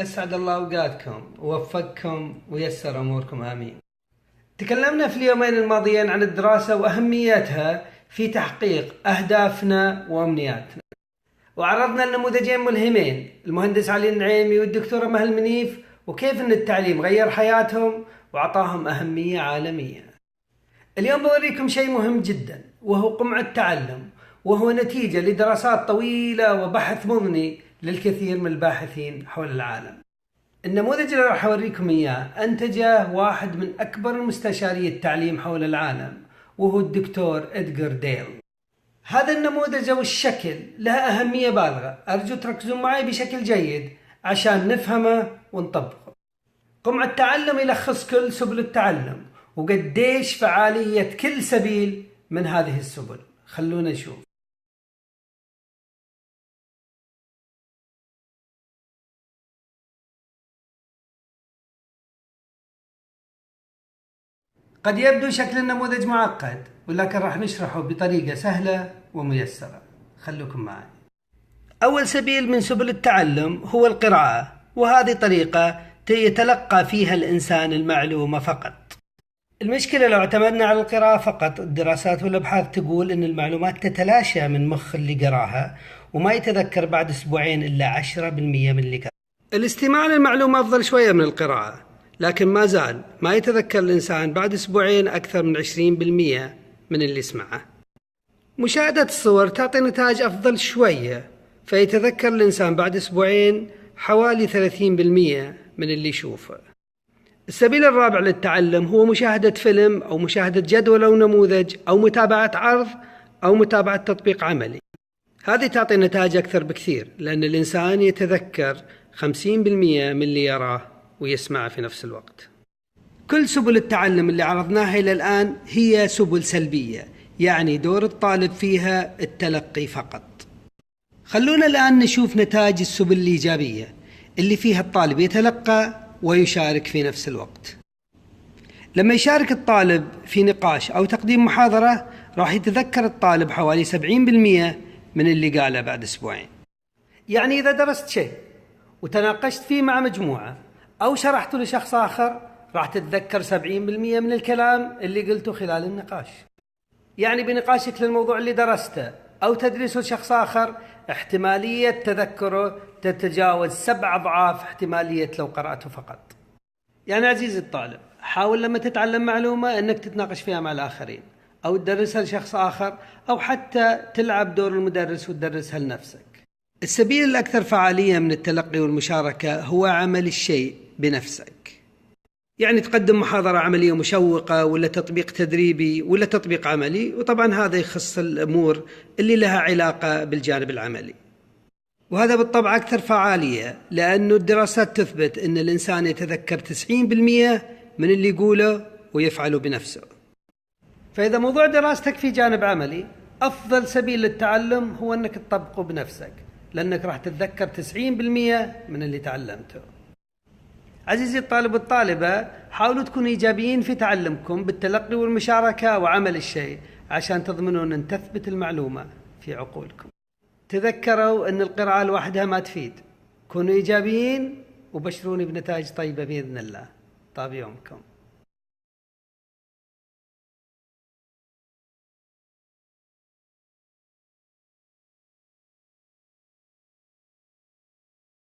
أسعد الله أوقاتكم ووفقكم ويسر أموركم آمين. تكلمنا في اليومين الماضيين عن الدراسة وأهميتها في تحقيق أهدافنا وأمنياتنا، وعرضنا النموذجين ملهمين، المهندس علي النعيمي والدكتورة مهل منيف، وكيف أن التعليم غير حياتهم وعطاهم أهمية عالمية. اليوم بوريكم شيء مهم جدا، وهو قمع التعلم، وهو نتيجة لدراسات طويلة وبحث مضني للكثير من الباحثين حول العالم. النموذج اللي راح أوريكم إياه أنتجه واحد من أكبر المستشاري التعليم حول العالم، وهو الدكتور إدغار ديل. هذا النموذج أو الشكل له أهمية بالغة، أرجو تركزون معي بشكل جيد عشان نفهمه ونطبقه. قمع التعلم يلخص كل سبل التعلم، وقديش فعالية كل سبيل من هذه السبل. خلونا نشوف. قد يبدو شكل النموذج معقد، ولكن راح نشرحه بطريقة سهلة وميسرة. خلوكم معي. أول سبيل من سبل التعلم هو القراءة، وهذه طريقة يتلقى فيها الإنسان المعلومة فقط. المشكلة لو اعتمدنا على القراءة فقط، الدراسات والأبحاث تقول أن المعلومات تتلاشى من مخ اللي قراها، وما يتذكر بعد أسبوعين إلا 10% من اللي قرأ. الاستماع للمعلومة أفضل شوية من القراءة، لكن ما زال ما يتذكر الإنسان بعد أسبوعين أكثر من 20% من اللي سمعه. مشاهدة الصور تعطي نتائج أفضل شوية، فيتذكر الإنسان بعد أسبوعين حوالي 30% من اللي يشوفه. السبيل الرابع للتعلم هو مشاهدة فيلم أو مشاهدة جدول أو نموذج أو متابعة عرض أو متابعة تطبيق عملي. هذه تعطي نتائج أكثر بكثير، لأن الإنسان يتذكر 50% من اللي يراه ويسمعه في نفس الوقت. كل سبل التعلم اللي عرضناها إلى الآن هي سبل سلبية، يعني دور الطالب فيها التلقي فقط. خلونا الآن نشوف نتائج السبل الإيجابية اللي فيها الطالب يتلقى ويشارك في نفس الوقت. لما يشارك الطالب في نقاش أو تقديم محاضرة، راح يتذكر الطالب حوالي 70% من اللي قاله بعد أسبوعين. يعني إذا درست شيء وتناقشت فيه مع مجموعة أو شرحته لشخص آخر، راح تتذكر 70% من الكلام اللي قلته خلال النقاش. يعني بنقاشك للموضوع اللي درسته أو تدريسه لشخص آخر، احتمالية تذكره تتجاوز 7 أضعاف احتمالية لو قرأته فقط. يعني عزيزي الطالب، حاول لما تتعلم معلومة أنك تتناقش فيها مع الآخرين، أو تدرسها لشخص آخر، أو حتى تلعب دور المدرس وتدرسها لنفسك. السبيل الأكثر فعالية من التلقي والمشاركة هو عمل الشيء بنفسك. يعني تقدم محاضرة عملية مشوقة، ولا تطبيق تدريبي، ولا تطبيق عملي، وطبعا هذا يخص الأمور اللي لها علاقة بالجانب العملي. وهذا بالطبع أكثر فعالية، لأنه الدراسات تثبت أن الإنسان يتذكر 90% من اللي يقوله ويفعله بنفسه. فإذا موضوع دراستك في جانب عملي، أفضل سبيل للتعلم هو أنك تطبقه بنفسك، لأنك راح تتذكر 90% من اللي تعلمته. عزيزي الطالب والطالبة، حاولوا تكونوا إيجابيين في تعلمكم بالتلقي والمشاركة وعمل الشيء، عشان تضمنون أن تثبت المعلومة في عقولكم. تذكروا أن القراءة لوحدها ما تفيد. كونوا إيجابيين وبشروني بنتائج طيبة بإذن الله. طاب يومكم.